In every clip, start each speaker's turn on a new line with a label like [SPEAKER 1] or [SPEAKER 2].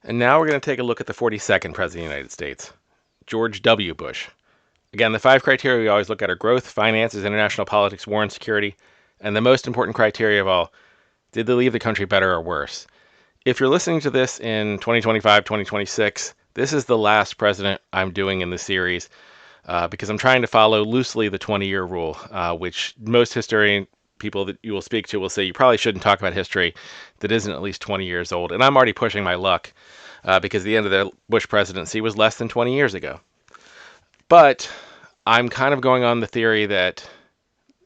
[SPEAKER 1] And now we're going to take a look at the 42nd President of the United States, George W. Bush. Again, the 5 criteria we always look at are growth, finances, international politics, war and security, and the most important criteria of all, did they leave the country better or worse? If you're listening to this in 2025, 2026, this is the last president I'm doing in the series because I'm trying to follow loosely the 20-year rule, which most historian people that you will speak to will say you probably shouldn't talk about history that isn't at least 20 years old. And I'm already pushing my luck because the end of the Bush presidency was less than 20 years ago. But I'm kind of going on the theory that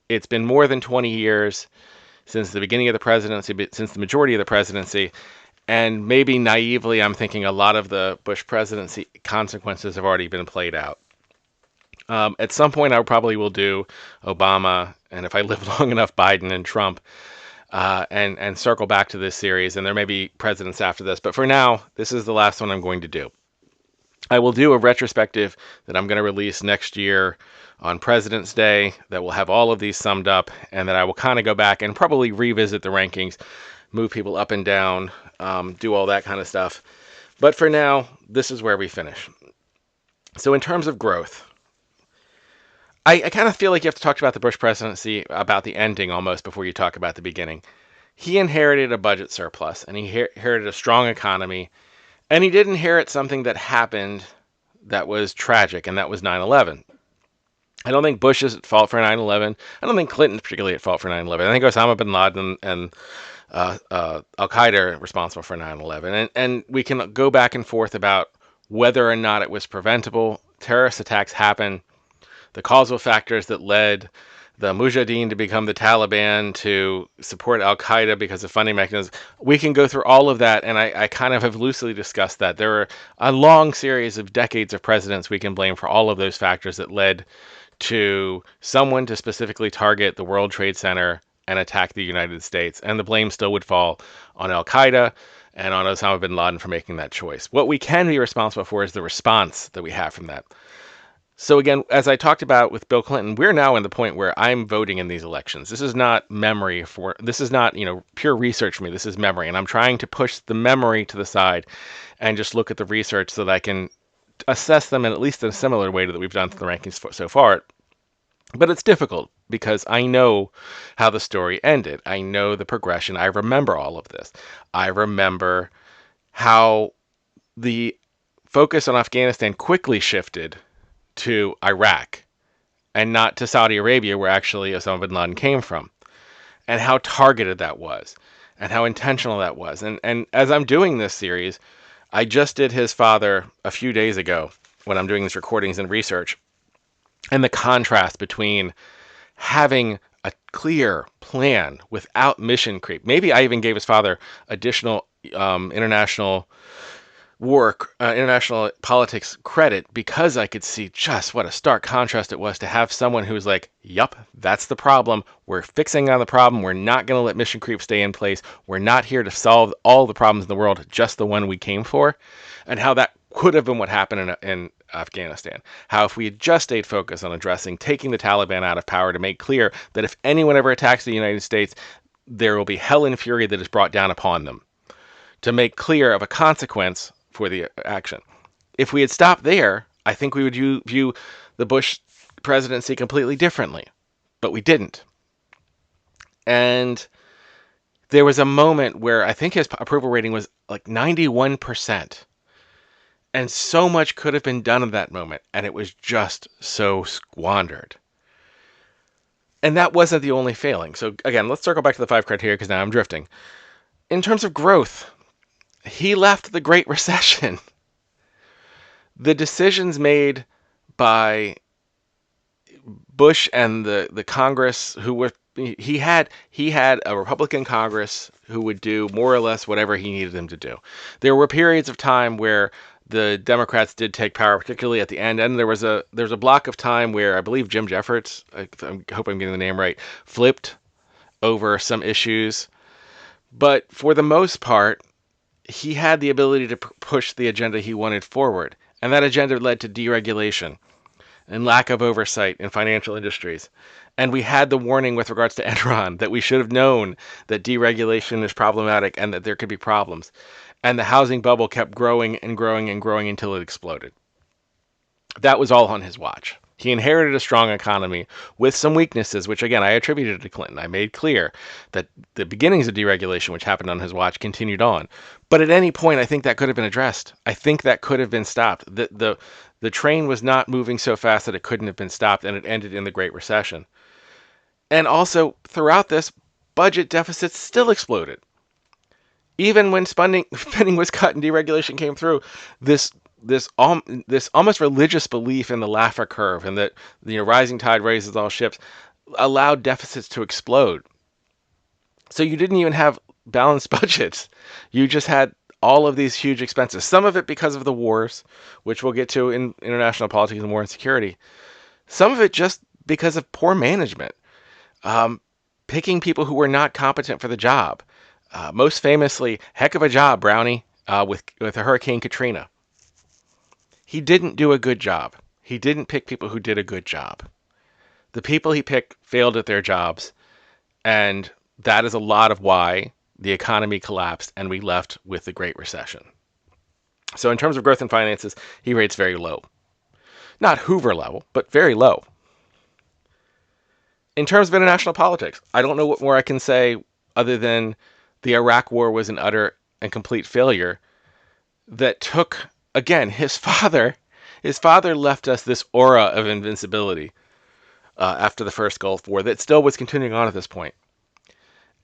[SPEAKER 1] it's been more than 20 years since the beginning of the presidency, since the majority of the presidency, and maybe naively I'm thinking a lot of the Bush presidency consequences have already been played out. At some point, I probably will do Obama, and if I live long enough, Biden and Trump, and circle back to this series. And there may be presidents after this, but for now, this is the last one I'm going to do. I will do a retrospective that I'm going to release next year on President's Day that will have all of these summed up, and that I will kind of go back and probably revisit the rankings, move people up and down, do all that kind of stuff. But for now, this is where we finish. So in terms of growth, I kind of feel like you have to talk about the Bush presidency, about the ending almost, before you talk about the beginning. He inherited a budget surplus, and he inherited a strong economy, and he did inherit something that happened that was tragic, and that was 9/11. I don't think Bush is at fault for 9/11. I don't think Clinton's particularly at fault for 9/11. I think Osama bin Laden and Al-Qaeda are responsible for 9/11. And we can go back and forth about whether or not it was preventable. Terrorist attacks happen. The causal factors that led the Mujahideen to become the Taliban, to support Al-Qaeda because of funding mechanisms. We can go through all of that, and I kind of have loosely discussed that. There are a long series of decades of presidents we can blame for all of those factors that led to someone to specifically target the World Trade Center and attack the United States, and the blame still would fall on Al-Qaeda and on Osama bin Laden for making that choice. What we can be responsible for is the response that we have from that. So again, as I talked about with Bill Clinton, we're now in the point where I'm voting in these elections. This is not memory for, this is not, pure research for me. This is memory. And I'm trying to push the memory to the side and just look at the research so that I can assess them in at least a similar way that we've done to the rankings so far. But it's difficult because I know how the story ended. I know the progression. I remember all of this. I remember how the focus on Afghanistan quickly shifted to Iraq and not to Saudi Arabia, where actually Osama bin Laden came from, and how targeted that was and how intentional that was. And as I'm doing this series, I just did his father a few days ago when I'm doing these recordings and research, and the contrast between having a clear plan without mission creep. Maybe I even gave his father additional international politics credit because I could see just what a stark contrast it was to have someone who's like, yup, that's the problem. We're fixing on the problem. We're not going to let mission creep stay in place. We're not here to solve all the problems in the world, just the one we came for. And how that could have been what happened in Afghanistan. How if we had just stayed focused on taking the Taliban out of power to make clear that if anyone ever attacks the United States, there will be hell and fury that is brought down upon them. To make clear of a consequence for the action. If we had stopped there, I think we would view the Bush presidency completely differently, but we didn't. And there was a moment where I think his approval rating was like 91%. And so much could have been done in that moment, and it was just so squandered. And that wasn't the only failing. So again, let's circle back to the 5 criteria because now I'm drifting. In terms of growth, he left the Great Recession. The decisions made by Bush and the Congress, he had a Republican Congress who would do more or less whatever he needed them to do. There were periods of time where the Democrats did take power, particularly at the end, and there was a block of time where I believe Jim Jeffords, I hope I'm getting the name right, flipped over some issues. But for the most part, he had the ability to push the agenda he wanted forward. And that agenda led to deregulation and lack of oversight in financial industries. And we had the warning with regards to Enron that we should have known that deregulation is problematic and that there could be problems. And the housing bubble kept growing and growing and growing until it exploded. That was all on his watch. He inherited a strong economy with some weaknesses, which again I attributed to Clinton. I made clear that the beginnings of deregulation, which happened on his watch, continued on. But at any point, I think that could have been addressed. I think that could have been stopped. The train was not moving so fast that it couldn't have been stopped, and it ended in the Great Recession. And also, throughout this, budget deficits still exploded. Even when spending was cut and deregulation came through, this this almost religious belief in the Laffer curve and that rising tide raises all ships allowed deficits to explode. So you didn't even have balanced budgets. You just had all of these huge expenses. Some of it because of the wars, which we'll get to in international politics and war and security. Some of it just because of poor management, picking people who were not competent for the job. Most famously, heck of a job, Brownie, with Hurricane Katrina. He didn't do a good job. He didn't pick people who did a good job. The people he picked failed at their jobs, and that is a lot of why the economy collapsed and we left with the Great Recession. So in terms of growth and finances, he rates very low. Not Hoover level, but very low. In terms of international politics, I don't know what more I can say other than the Iraq War was an utter and complete failure that took, again, his father left us this aura of invincibility after the first Gulf War that still was continuing on at this point.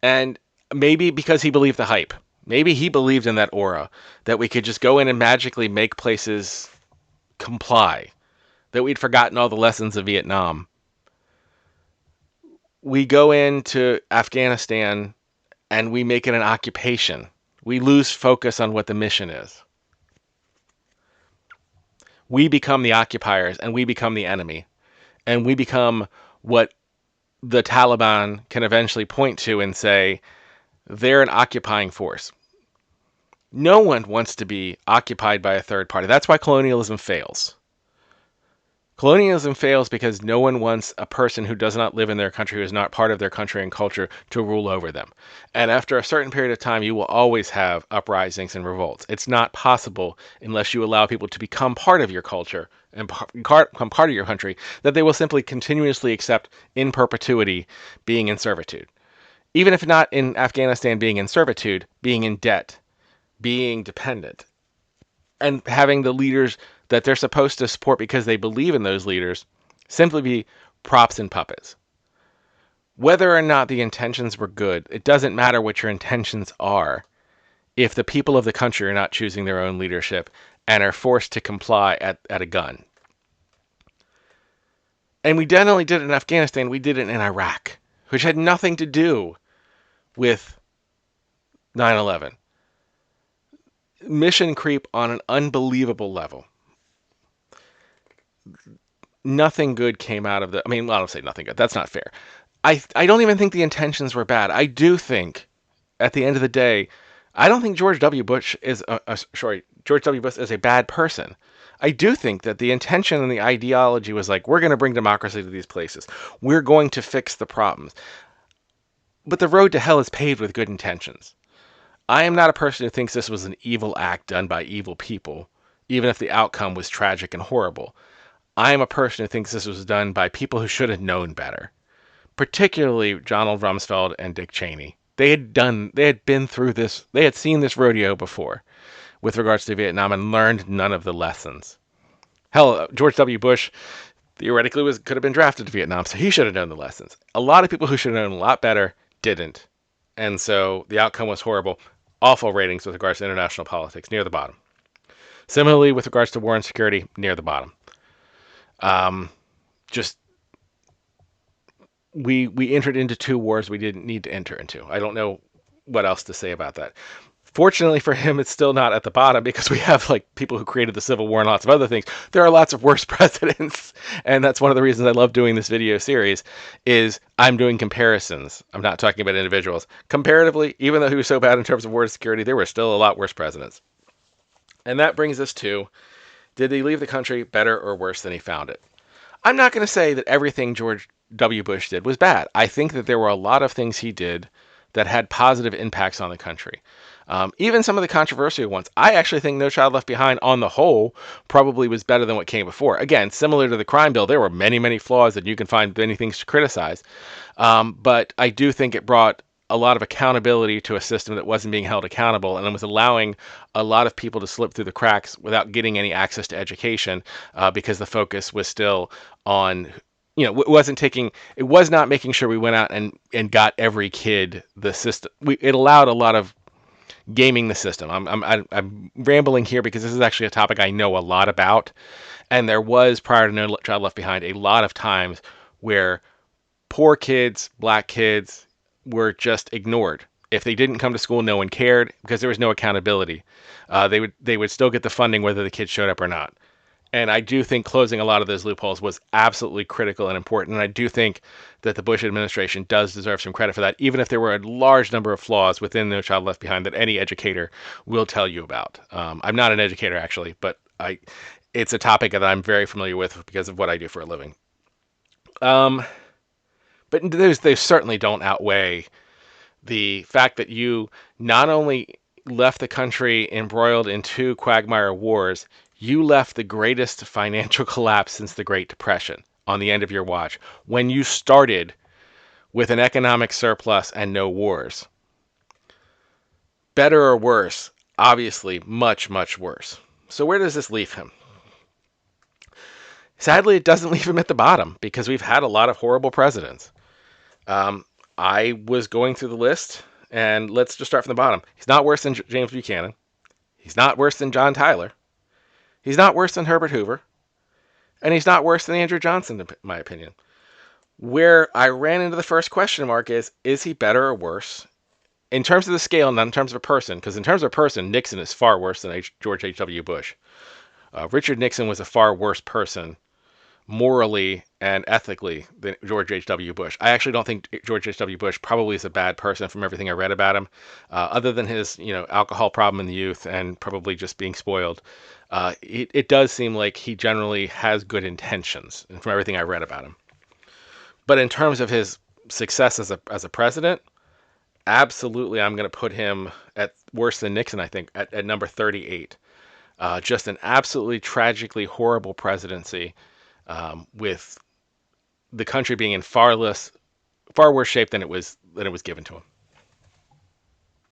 [SPEAKER 1] And maybe because he believed the hype. Maybe he believed in that aura that we could just go in and magically make places comply, that we'd forgotten all the lessons of Vietnam. We go into Afghanistan and we make it an occupation. We lose focus on what the mission is. We become the occupiers and we become the enemy. And we become what the Taliban can eventually point to and say, they're an occupying force. No one wants to be occupied by a third party. That's why colonialism fails. Colonialism fails because no one wants a person who does not live in their country, who is not part of their country and culture, to rule over them. And after a certain period of time, you will always have uprisings and revolts. It's not possible unless you allow people to become part of your culture and become part of your country, that they will simply continuously accept in perpetuity being in servitude. Even if not in Afghanistan being in servitude, being in debt, being dependent, and having the leaders that they're supposed to support because they believe in those leaders simply be props and puppets. Whether or not the intentions were good, it doesn't matter what your intentions are if the people of the country are not choosing their own leadership and are forced to comply at a gun. And we not only did it in Afghanistan, we did it in Iraq, which had nothing to do with 9/11. Mission creep on an unbelievable level. Nothing good came out of the... I don't say nothing good. That's not fair. I don't even think the intentions were bad. I do think, at the end of the day, I don't think George W. Bush is a bad person. I do think that the intention and the ideology was like, we're going to bring democracy to these places. We're going to fix the problems. But the road to hell is paved with good intentions. I am not a person who thinks this was an evil act done by evil people, even if the outcome was tragic and horrible. I am a person who thinks this was done by people who should have known better, particularly Donald Rumsfeld and Dick Cheney. They had been through this, they had seen this rodeo before with regards to Vietnam and learned none of the lessons. Hell, George W. Bush theoretically could have been drafted to Vietnam, so he should have known the lessons. A lot of people who should have known a lot better didn't. And so the outcome was horrible. Awful ratings with regards to international politics, near the bottom. Similarly, with regards to war and security, near the bottom. We entered into two wars we didn't need to enter into. I don't know what else to say about that. Fortunately for him, it's still not at the bottom because we have people who created the Civil War and lots of other things. There are lots of worse presidents, and that's one of the reasons I love doing this video series. Is I'm doing comparisons. I'm not talking about individuals. Comparatively, even though he was so bad in terms of war and security, there were still a lot worse presidents. And that brings us to, did he leave the country better or worse than he found it? I'm not going to say that everything George W. Bush did was bad. I think that there were a lot of things he did that had positive impacts on the country. Even some of the controversial ones. I actually think No Child Left Behind, on the whole, probably was better than what came before. Again, similar to the crime bill, there were many, many flaws, and you can find many things to criticize. But I do think it brought a lot of accountability to a system that wasn't being held accountable, and it was allowing a lot of people to slip through the cracks without getting any access to education, because the focus was still on, it was not making sure we went out and got every kid the system. It allowed a lot of gaming the system. I'm rambling here because this is actually a topic I know a lot about, and there was, prior to No Child Left Behind, a lot of times where poor kids, black kids, were just ignored. If they didn't come to school, no one cared because there was no accountability. They would still get the funding whether the kids showed up or not. And I do think closing a lot of those loopholes was absolutely critical and important. And I do think that the Bush administration does deserve some credit for that, even if there were a large number of flaws within No Child Left Behind that any educator will tell you about. I'm not an educator, actually, but it's a topic that I'm very familiar with because of what I do for a living. But they certainly don't outweigh the fact that you not only left the country embroiled in two quagmire wars, you left the greatest financial collapse since the Great Depression on the end of your watch, when you started with an economic surplus and no wars. Better or worse? Obviously, much, much worse. So where does this leave him? Sadly, it doesn't leave him at the bottom because we've had a lot of horrible presidents. I was going through the list, and let's just start from the bottom. He's not worse than James Buchanan. He's not worse than John Tyler. He's not worse than Herbert Hoover. And he's not worse than Andrew Johnson, in my opinion. Where I ran into the first question mark is he better or worse? In terms of the scale, not in terms of a person, because in terms of a person, Nixon is far worse than George H.W. Bush. Richard Nixon was a far worse person morally and ethically than George H.W. Bush. I actually don't think George H.W. Bush probably is a bad person from everything I read about him, other than his alcohol problem in the youth and probably just being spoiled. It does seem like he generally has good intentions from everything I read about him. But in terms of his success as a president, absolutely I'm going to put him at worse than Nixon, I think, at number 38. Just an absolutely tragically horrible presidency, with the country being in far worse shape than it was given to him.